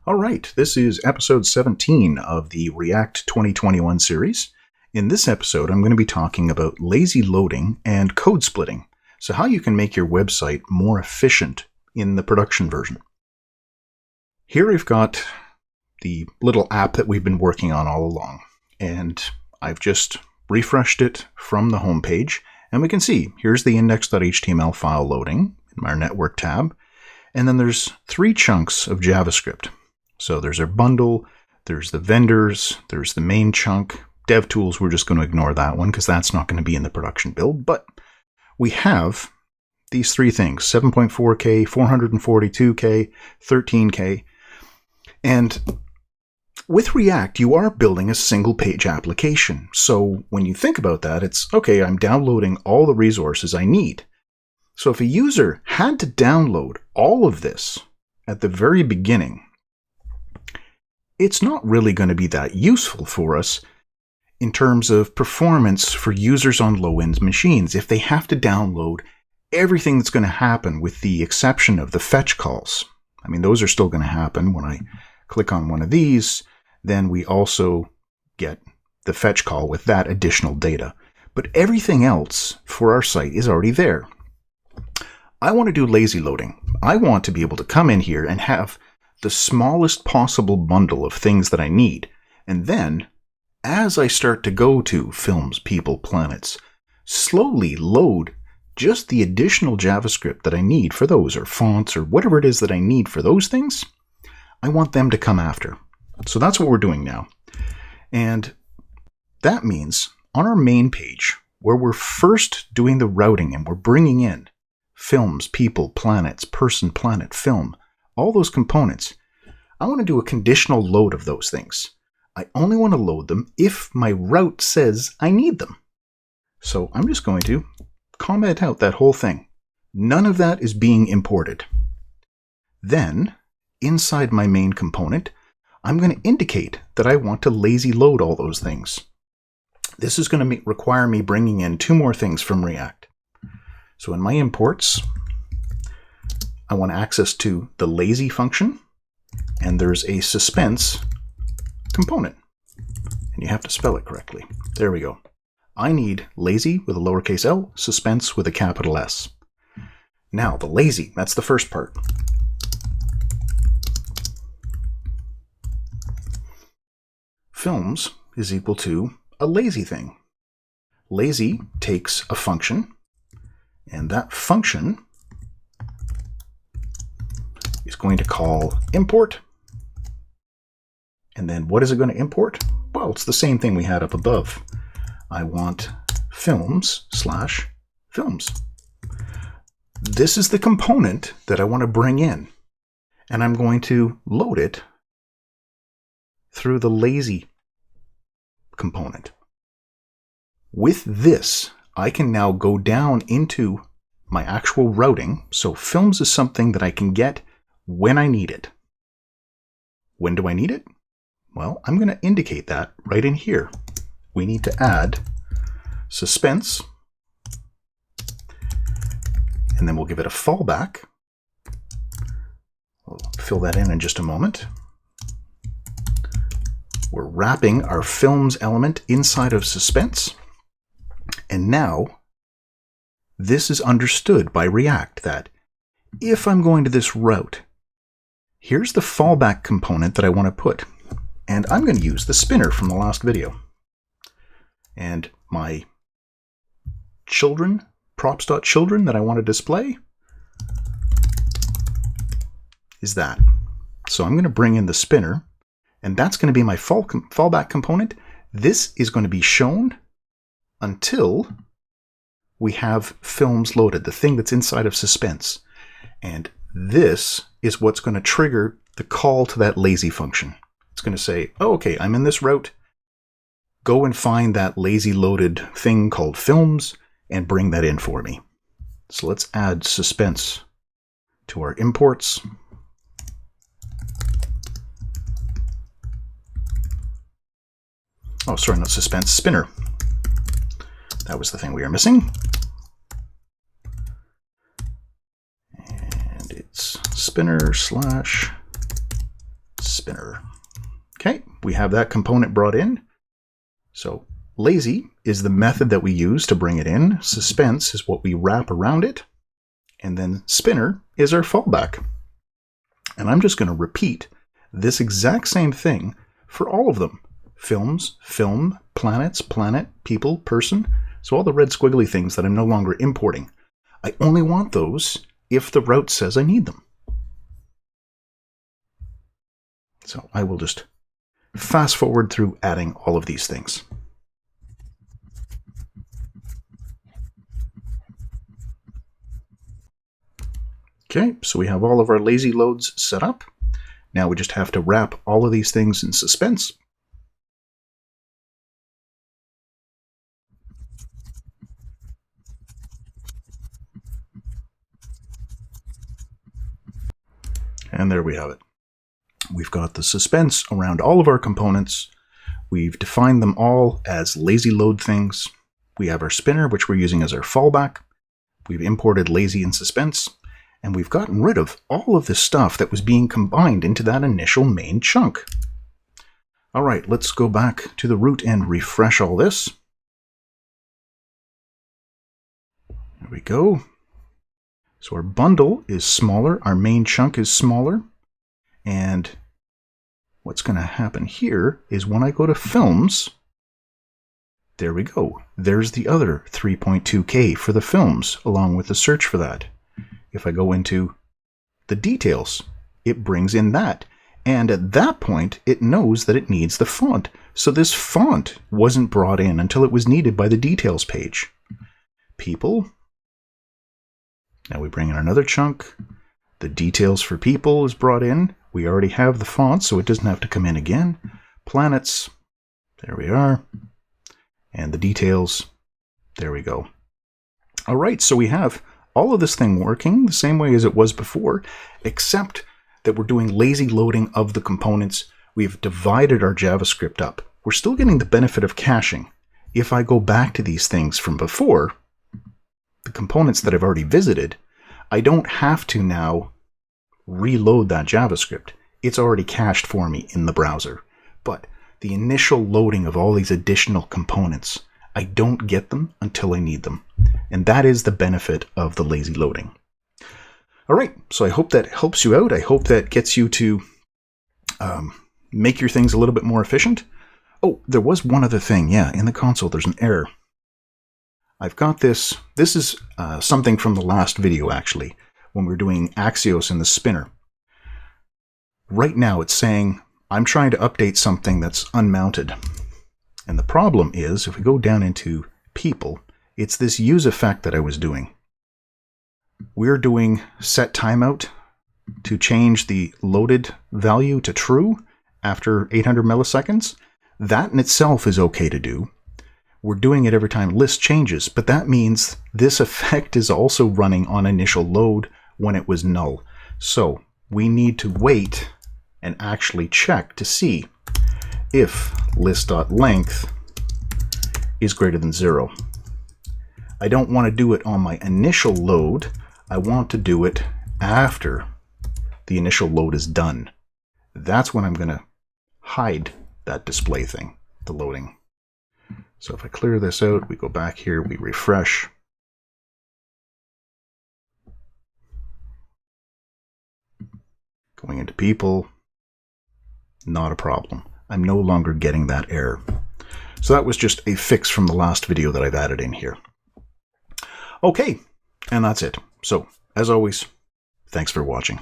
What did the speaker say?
All right, this is episode 17 of the React 2021 series. In this episode, I'm going to be talking about lazy loading and code splitting, so how you can make your website more efficient in the production version. Here I've got the little app that we've been working on all along, and I've just refreshed it from the home page, and we can see here's the index.html file loading in our network tab, and then there's 3 chunks of JavaScript. So there's our bundle, there's the vendors, there's the main chunk. DevTools, we're just going to ignore that one because that's not going to be in the production build. But we have these 3 things, 7.4K, 442K, 13K. And with React, you are building a single page application. So when you think about that, it's, okay, I'm downloading all the resources I need. So if a user had to download all of this at the very beginning, it's not really going to be that useful for us in terms of performance for users on low-end machines if they have to download everything that's going to happen with the exception of the fetch calls. I mean, those are still going to happen when I click on one of these. Then we also get the fetch call with that additional data. But everything else for our site is already there. I want to do lazy loading. I want to be able to come in here and have the smallest possible bundle of things that I need. And then, as I start to go to films, people, planets, slowly load just the additional JavaScript that I need for those, or fonts, or whatever it is that I need for those things. I want them to come after. So that's what we're doing now. And that means on our main page, where we're first doing the routing and we're bringing in films, people, planets, person, planet, film, all those components, I want to do a conditional load of those things. I only want to load them if my route says I need them. So I'm just going to comment out that whole thing. None of that is being imported. Then, inside my main component, I'm going to indicate that I want to lazy load all those things. This is going to require me bringing in 2 more things from React. So in my imports, I want access to the lazy function, and there's a suspense component. And you have to spell it correctly. There we go. I need lazy with a lowercase l, suspense with a capital S. Now, the lazy, that's the first part. Films is equal to a lazy thing. Lazy takes a function, and that function is going to call import. And then what is it going to import? Well, it's the same thing we had up above. I want films/films. This is the component that I want to bring in, and I'm going to load it through the lazy component. With this, I can now go down into my actual routing. So films is something that I can get when I need it. When do I need it? Well, I'm going to indicate that right in here. We need to add suspense, and then we'll give it a fallback. We'll fill that in just a moment. We're wrapping our films element inside of suspense. And now, this is understood by React that if I'm going to this route, here's the fallback component that I want to put. And I'm going to use the spinner from the last video. And my children, props.children that I want to display is that. So I'm going to bring in the spinner, and that's going to be my fallback component. This is going to be shown until we have films loaded, the thing that's inside of suspense. And this is what's going to trigger the call to that lazy function. It's going to say, oh, okay, I'm in this route. Go and find that lazy loaded thing called films and bring that in for me. So let's add suspense to our imports. Oh, sorry, not suspense, spinner. That was the thing we were missing. And it's spinner/spinner spinner. Okay, we have that component brought in. So lazy is the method that we use to bring it in. Suspense is what we wrap around it. And then spinner is our fallback. And I'm just going to repeat this exact same thing for all of them. Films, film, planets, planet, people, person. So all the red squiggly things that I'm no longer importing. I only want those if the route says I need them. So I will just fast forward through adding all of these things. Okay, so we have all of our lazy loads set up. Now we just have to wrap all of these things in Suspense. And there we have it. We've got the Suspense around all of our components. We've defined them all as lazy load things. We have our spinner, which we're using as our fallback. We've imported lazy and Suspense. And we've gotten rid of all of this stuff that was being combined into that initial main chunk. All right, let's go back to the root and refresh all this. There we go. So our bundle is smaller, our main chunk is smaller, and what's going to happen here is when I go to films, there we go. There's the other 3.2K for the films, along with the search for that. If I go into the details, it brings in that. And at that point, it knows that it needs the font. So this font wasn't brought in until it was needed by the details page. People. Now we bring in another chunk. The details for people is brought in. We already have the font, so it doesn't have to come in again. Planets. There we are. And the details. There we go. All right, so we have all of this thing working the same way as it was before, except that we're doing lazy loading of the components. We've divided our JavaScript up. We're still getting the benefit of caching. If I go back to these things from before, the components that I've already visited, I don't have to now reload that JavaScript. It's already cached for me in the browser. But the initial loading of all these additional components, I don't get them until I need them. And that is the benefit of the lazy loading. All right, so I hope that helps you out. I hope that gets you to make your things a little bit more efficient. Oh, there was one other thing. Yeah, in the console, there's an error. I've got this. This is something from the last video, actually, when we were doing Axios in the spinner. Right now, it's saying, I'm trying to update something that's unmounted. And the problem is, if we go down into people, it's this use effect that I was doing. We're doing set timeout to change the loaded value to true after 800 milliseconds. That in itself is okay to do. We're doing it every time list changes, but that means this effect is also running on initial load when it was null. So we need to wait and actually check to see if list.length is greater than 0. I don't want to do it on my initial load. I want to do it after the initial load is done. That's when I'm going to hide that display thing, the loading. So if I clear this out, we go back here, we refresh. Going into people, not a problem. I'm no longer getting that error. So that was just a fix from the last video that I've added in here. Okay, and that's it. So, as always, thanks for watching.